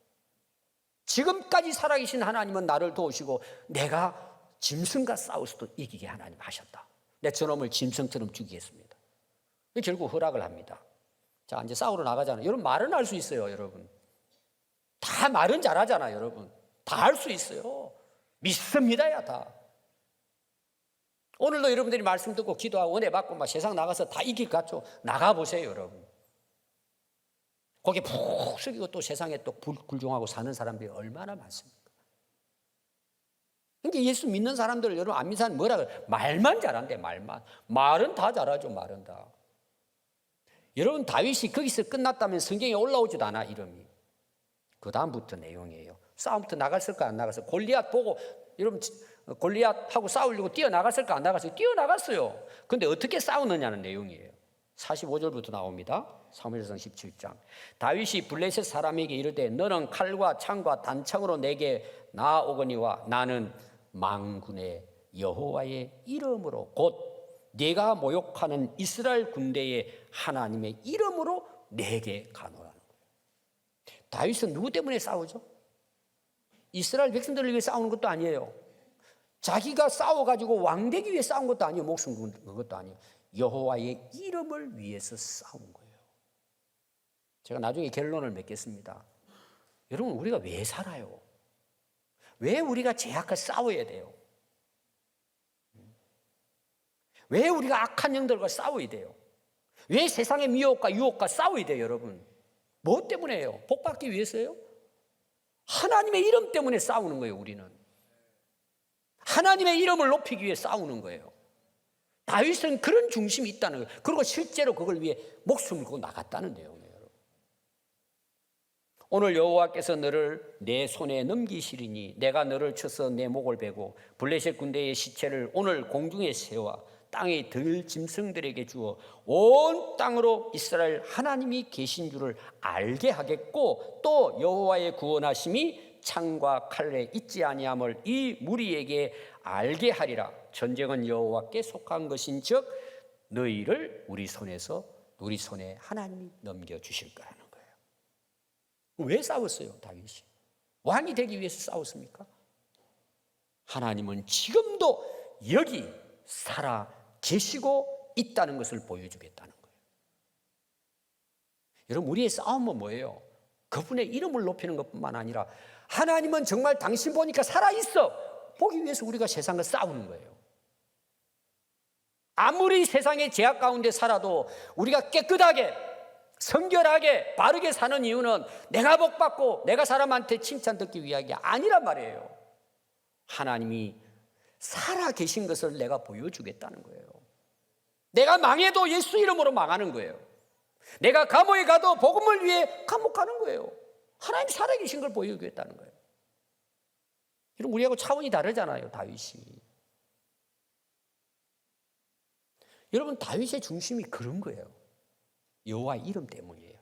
Speaker 1: 지금까지 살아계신 하나님은 나를 도우시고 내가 짐승과 싸워서도 이기게 하나님 하셨다. 내 저놈을 짐승처럼 죽이겠습니다. 결국 허락을 합니다. 자 이제 싸우러 나가잖아요. 여러분 말은 할 수 있어요. 여러분 다 말은 잘하잖아요. 여러분 다 할 수 있어요. 믿습니다야 다. 오늘도 여러분들이 말씀 듣고 기도하고 은혜 받고 막 세상 나가서 다 이길 것 같죠? 나가보세요, 여러분. 거기에 푹 숙이고 또 세상에 또 굴종하고 사는 사람들이 얼마나 많습니까? 그러니까 예수 믿는 사람들, 여러분 안 믿는 사람 뭐라 그래? 말만 잘한대, 말만. 말은 다 잘하죠, 말은 다. 여러분 다윗이 거기서 끝났다면 성경에 올라오지도 않아, 이름이. 그 다음부터 내용이에요. 싸움부터 나갔을까 안 나갔을까? 골리앗 보고 여러분 골리앗하고 싸우려고 뛰어나갔을까 안 나갔을까? 뛰어나갔어요. 그런데 어떻게 싸우느냐는 내용이에요. 45절부터 나옵니다. 사무엘상 17장. 다윗이 블레셋 사람에게 이르되 너는 칼과 창과 단창으로 내게 나아오거니와 나는 만군의 여호와의 이름으로 곧 네가 모욕하는 이스라엘 군대의 하나님의 이름으로 내게 가노라는 거예요. 다윗은 누구 때문에 싸우죠? 이스라엘 백성들을 위해 싸우는 것도 아니에요. 자기가 싸워가지고 왕되기 위해 싸운 것도 아니에요. 목숨 건 것도 아니에요. 여호와의 이름을 위해서 싸운 거예요. 제가 나중에 결론을 맺겠습니다. 여러분 우리가 왜 살아요? 왜 우리가 죄악과 싸워야 돼요? 왜 우리가 악한 영들과 싸워야 돼요? 왜 세상의 미혹과 유혹과 싸워야 돼요, 여러분? 뭐 때문에요? 복받기 위해서요? 하나님의 이름 때문에 싸우는 거예요, 우리는. 하나님의 이름을 높이기 위해 싸우는 거예요. 다윗은 그런 중심이 있다는 거예요. 그리고 실제로 그걸 위해 목숨을 걸고 나갔다는 내용이에요. 오늘 여호와께서 너를 내 손에 넘기시리니 내가 너를 쳐서 내 목을 베고 블레셋 군대의 시체를 오늘 공중에 세워 땅의 들 짐승들에게 주어 온 땅으로 이스라엘 하나님이 계신 줄을 알게 하겠고 또 여호와의 구원하심이 창과 칼에 있지 아니함을 이 무리에게 알게 하리라. 전쟁은 여호와께 속한 것인즉 너희를 우리 손에 하나님이 넘겨주실 거라는 거예요. 왜 싸웠어요, 다윗이? 왕이 되기 위해서 싸웠습니까? 하나님은 지금도 여기 살아 계시고 있다는 것을 보여주겠다는 거예요. 여러분 우리의 싸움은 뭐예요? 그분의 이름을 높이는 것뿐만 아니라 하나님은 정말 당신 보니까 살아있어 보기 위해서 우리가 세상과 싸우는 거예요. 아무리 세상의 제약 가운데 살아도 우리가 깨끗하게 성결하게 바르게 사는 이유는 내가 복받고 내가 사람한테 칭찬 듣기 위하게 아니란 말이에요. 하나님이 살아 계신 것을 내가 보여주겠다는 거예요. 내가 망해도 예수 이름으로 망하는 거예요. 내가 감옥에 가도 복음을 위해 감옥 가는 거예요. 하나님 살아 계신 걸 보여주겠다는 거예요. 여러분 우리하고 차원이 다르잖아요, 다윗이. 여러분 다윗의 중심이 그런 거예요. 여호와 이름 때문이에요.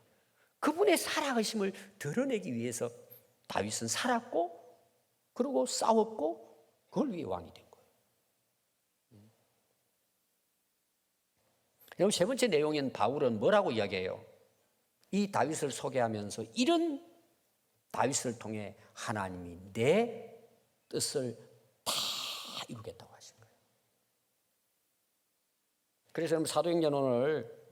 Speaker 1: 그분의 살아계심을 드러내기 위해서 다윗은 살았고 그리고 싸웠고 그걸 위해 왕이 된 거예요. 여러분 세 번째 내용인 바울은 뭐라고 이야기해요? 이 다윗을 소개하면서 이런 다윗을 통해 하나님이 내 뜻을 다 이루겠다고 하신 거예요. 그래서 여러분 사도행전 오늘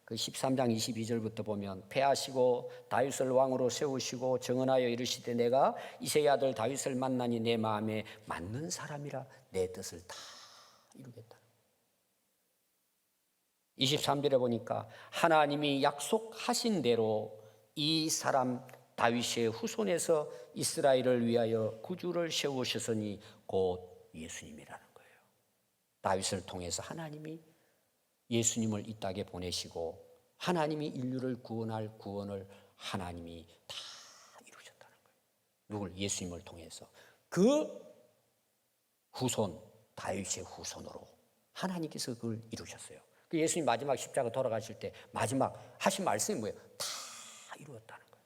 Speaker 1: 그 13장 22절부터 보면 패하시고 다윗을 왕으로 세우시고 정언하여 이르시되 내가 이새의 아들 다윗을 만나니 내 마음에 맞는 사람이라 내 뜻을 다 이루겠다. 23절에 보니까 하나님이 약속하신 대로 이 사람 다윗의 후손에서 이스라엘을 위하여 구주를 세우셨으니 곧 예수님이라는 거예요. 다윗을 통해서 하나님이 예수님을 이 땅에 보내시고 하나님이 인류를 구원할 구원을 하나님이 다 이루셨다는 거예요. 누굴? 예수님을 통해서. 그 후손, 다윗의 후손으로 하나님께서 그걸 이루셨어요. 그 예수님 마지막 십자가 돌아가실 때 마지막 하신 말씀이 뭐예요? 다 이루었다는 거예요.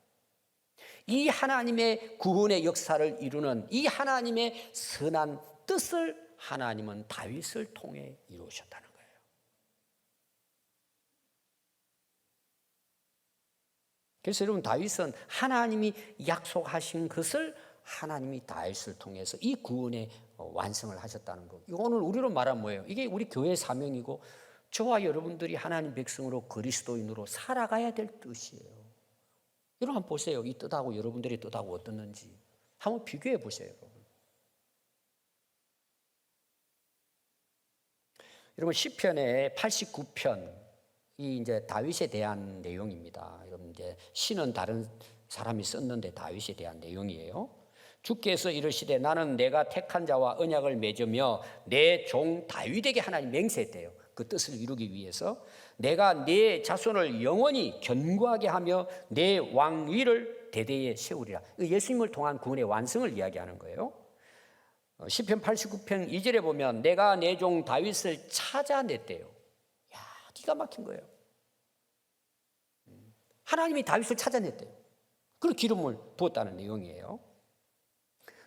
Speaker 1: 이 하나님의 구원의 역사를 이루는 이 하나님의 선한 뜻을 하나님은 다윗을 통해 이루셨다는 거예요. 그래서 여러분 다윗은 하나님이 약속하신 것을 하나님이 다윗을 통해서 이 구원의 완성을 하셨다는 거. 이거 오늘 우리로 말하면 뭐예요? 이게 우리 교회의 사명이고 저와 여러분들이 하나님 백성으로 그리스도인으로 살아가야 될 뜻이에요. 여러분 한번 보세요. 이 뜻하고 여러분들의 뜻하고 어떻는지 한번 비교해 보세요. 여러분. 여러분 시편의 89편이 이제 다윗에 대한 내용입니다. 여러분 이제 시는 다른 사람이 썼는데 다윗에 대한 내용이에요. 주께서 이르시되 나는 내가 택한 자와 언약을 맺으며 내 종 다윗에게 하나님 맹세했대요. 그 뜻을 이루기 위해서 내가 내 자손을 영원히 견고하게 하며 내 왕위를 대대에 세우리라. 예수님을 통한 구원의 완성을 이야기하는 거예요. 시편 89편 2절에 보면 내가 내 종 다윗을 찾아냈대요. 야, 기가 막힌 거예요. 하나님이 다윗을 찾아냈대요. 그리고 기름을 부었다는 내용이에요.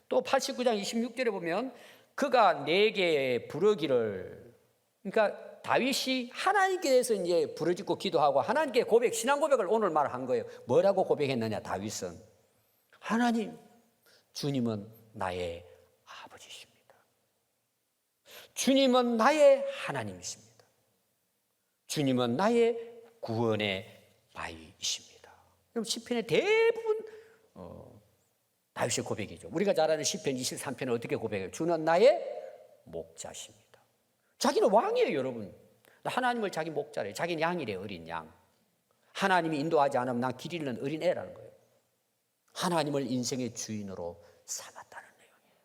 Speaker 1: 또 89장 26절에 보면 그가 내게 부르기를, 그러니까 다윗이 하나님께 대해서 이제 부르짖고 기도하고 하나님께 고백, 신앙 고백을 오늘 말한 거예요. 뭐라고 고백했느냐? 다윗은 하나님, 주님은 나의 아버지십니다. 주님은 나의 하나님이십니다. 주님은 나의 구원의 바위이십니다. 그럼 시편의 대부분 다윗의 고백이죠. 우리가 잘 아는 시편 23편은 어떻게 고백해요? 주는 나의 목자십니다. 자기는 왕이에요, 여러분. 하나님을 자기 목자래요. 자기는 양이래, 어린 양. 하나님이 인도하지 않으면 난 길 잃는 어린 애라는 거예요. 하나님을 인생의 주인으로 삼았다는 내용이에요.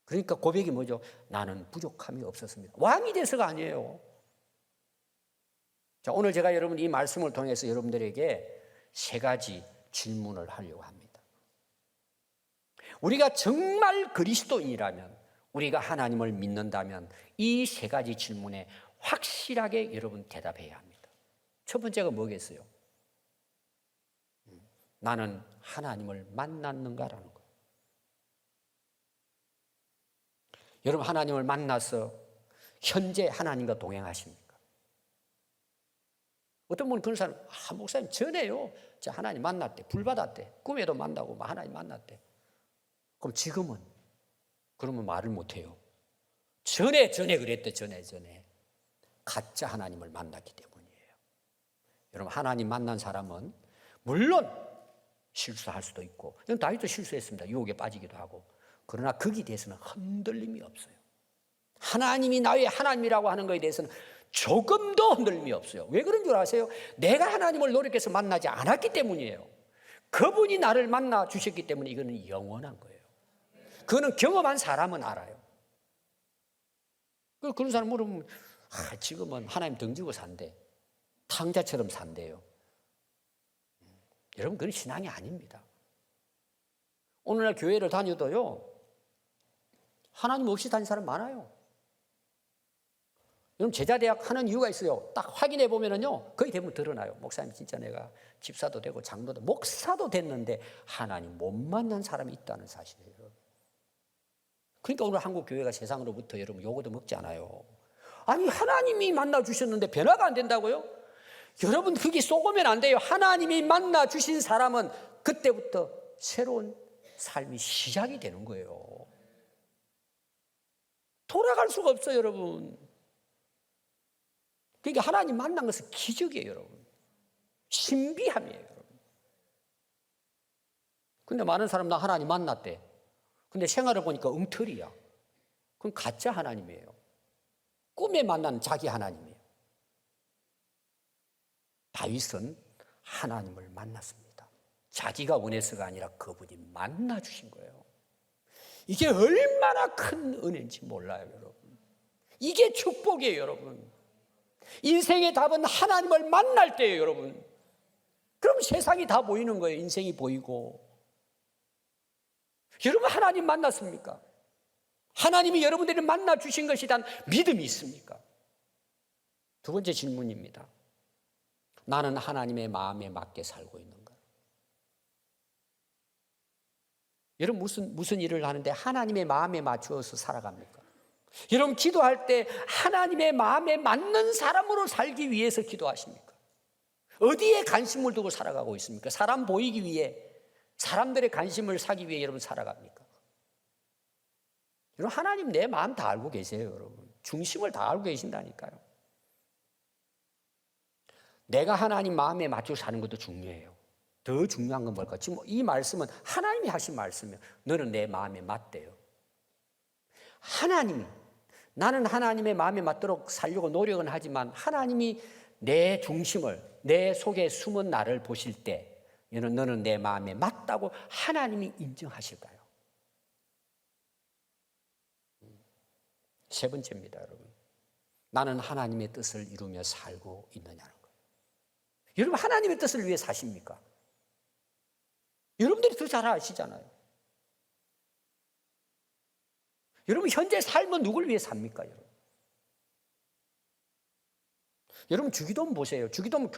Speaker 1: 그러니까 고백이 뭐죠? 나는 부족함이 없었습니다. 왕이 돼서가 아니에요. 자, 오늘 제가 여러분 이 말씀을 통해서 여러분들에게 세 가지 질문을 하려고 합니다. 우리가 정말 그리스도인이라면, 우리가 하나님을 믿는다면 이 세 가지 질문에 확실하게 여러분 대답해야 합니다. 첫 번째가 뭐겠어요? 나는 하나님을 만났는가라는 거예요. 여러분 하나님을 만나서 현재 하나님과 동행하십니까? 어떤 분은 그런 사람, 목사님 전에요, 저 하나님 만났대, 불 받았대, 꿈에도 만나고 하나님 만났대. 그럼 지금은? 그러면 말을 못해요. 전에 그랬대. 전에 가짜 하나님을 만났기 때문이에요. 여러분 하나님 만난 사람은 물론 실수할 수도 있고, 다윗도 실수했습니다. 유혹에 빠지기도 하고. 그러나 거기에 대해서는 흔들림이 없어요. 하나님이 나의 하나님이라고 하는 것에 대해서는 조금도 흔들림이 없어요. 왜 그런 줄 아세요? 내가 하나님을 노력해서 만나지 않았기 때문이에요. 그분이 나를 만나 주셨기 때문에 이거는 영원한 거예요. 그거는 경험한 사람은 알아요. 그런 사람 물으면 지금은 하나님 등지고 산대. 탕자처럼 산대요. 여러분 그건 신앙이 아닙니다. 오늘날 교회를 다녀도요, 하나님 없이 다니는 사람 많아요. 여러분 제자대학 하는 이유가 있어요. 딱 확인해 보면은요, 거의 대부분 드러나요. 목사님 진짜 내가 집사도 되고 장로도 목사도 됐는데 하나님 못 만난 사람이 있다는 사실이에요. 그러니까 오늘 한국 교회가 세상으로부터 여러분 요거도 먹지 않아요. 아니 하나님이 만나 주셨는데 변화가 안 된다고요? 여러분 그게 쏘고면 안 돼요. 하나님이 만나 주신 사람은 그때부터 새로운 삶이 시작이 되는 거예요. 돌아갈 수가 없어요, 여러분. 그러니까 하나님 만난 것은 기적이에요, 여러분. 신비함이에요, 여러분. 근데 많은 사람 나 하나님 만났대. 근데 생활을 보니까 엉터리야. 그건 가짜 하나님이에요. 꿈에 만난 자기 하나님이에요. 다윗은 하나님을 만났습니다. 자기가 원해서가 아니라 그분이 만나 주신 거예요. 이게 얼마나 큰 은혜인지 몰라요, 여러분. 이게 축복이에요, 여러분. 인생의 답은 하나님을 만날 때예요, 여러분. 그럼 세상이 다 보이는 거예요. 인생이 보이고. 여러분 하나님 만났습니까? 하나님이 여러분들을 만나 주신 것에 대한 믿음이 있습니까? 두 번째 질문입니다. 나는 하나님의 마음에 맞게 살고 있는가? 여러분 무슨 일을 하는데 하나님의 마음에 맞추어서 살아갑니까? 여러분 기도할 때 하나님의 마음에 맞는 사람으로 살기 위해서 기도하십니까? 어디에 관심을 두고 살아가고 있습니까? 사람 보이기 위해, 사람들의 관심을 사기 위해 여러분 살아갑니까? 여러분 하나님 내 마음 다 알고 계세요, 여러분. 중심을 다 알고 계신다니까요. 내가 하나님 마음에 맞춰 사는 것도 중요해요. 더 중요한 건 뭘까? 지금 이 말씀은 하나님이 하신 말씀이에요. 너는 내 마음에 맞대요. 하나님이 나는 하나님의 마음에 맞도록 살려고 노력은 하지만 하나님이 내 중심을, 내 속에 숨은 나를 보실 때 너는 내 마음에 맞다고 하나님이 인정하실까요? 세 번째입니다, 여러분. 나는 하나님의 뜻을 이루며 살고 있느냐는 거예요. 여러분, 하나님의 뜻을 위해 사십니까? 여러분들이 더 잘 아시잖아요. 여러분, 현재 삶은 누굴 위해 삽니까, 여러분? 여러분, 주기도문 보세요. 주기도문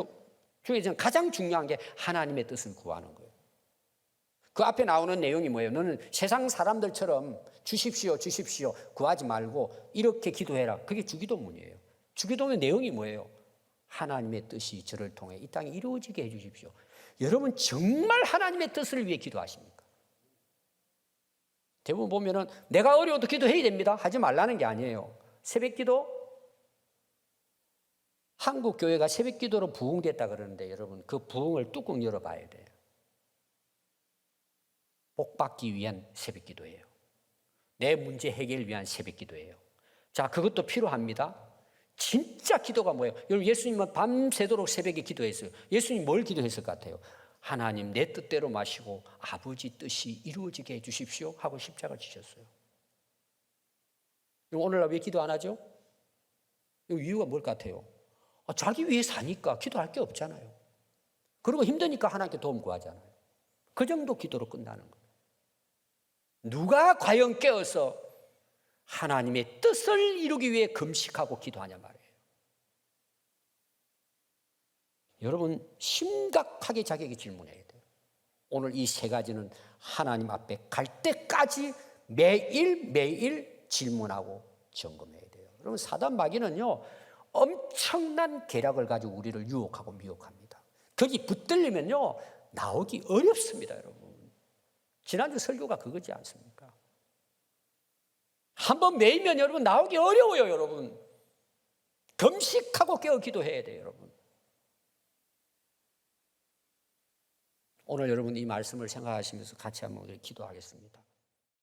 Speaker 1: 중에서 가장 중요한 게 하나님의 뜻을 구하는 거예요. 그 앞에 나오는 내용이 뭐예요? 너는 세상 사람들처럼 주십시오, 주십시오 구하지 말고 이렇게 기도해라. 그게 주기도문이에요. 주기도문의 내용이 뭐예요? 하나님의 뜻이 저를 통해 이 땅에 이루어지게 해 주십시오. 여러분, 정말 하나님의 뜻을 위해 기도하십니까? 대부분 보면은 내가 어려워도 기도해야 됩니다. 하지 말라는 게 아니에요. 새벽기도, 한국 교회가 새벽기도로 부흥됐다 그러는데 여러분, 그 부흥을 뚜껑 열어봐야 돼요. 복 받기 위한 새벽기도예요. 내 문제 해결을 위한 새벽기도예요. 자, 그것도 필요합니다. 진짜 기도가 뭐예요? 여러분, 예수님은 밤새도록 새벽에 기도했어요. 예수님 뭘 기도했을 것 같아요? 하나님, 내 뜻대로 마시고 아버지 뜻이 이루어지게 해 주십시오 하고 십자가 지셨어요. 오늘날 왜 기도 안 하죠? 이유가 뭘 같아요? 자기 위해 사니까 기도할 게 없잖아요. 그리고 힘드니까 하나님께 도움 구하잖아요. 그 정도 기도로 끝나는 거예요. 누가 과연 깨어서 하나님의 뜻을 이루기 위해 금식하고 기도하냐 말이에요. 여러분, 심각하게 자기에게 질문해야 돼요. 오늘 이 세 가지는 하나님 앞에 갈 때까지 매일 질문하고 점검해야 돼요. 여러분, 사단 마귀는요, 엄청난 계략을 가지고 우리를 유혹하고 미혹합니다. 거기 붙들리면요, 나오기 어렵습니다, 여러분. 지난주 설교가 그거지 않습니까? 한번 매이면 여러분 나오기 어려워요, 여러분. 금식하고 깨어 기도해야 돼요, 여러분. 오늘 여러분 이 말씀을 생각하시면서 같이 한번 기도하겠습니다.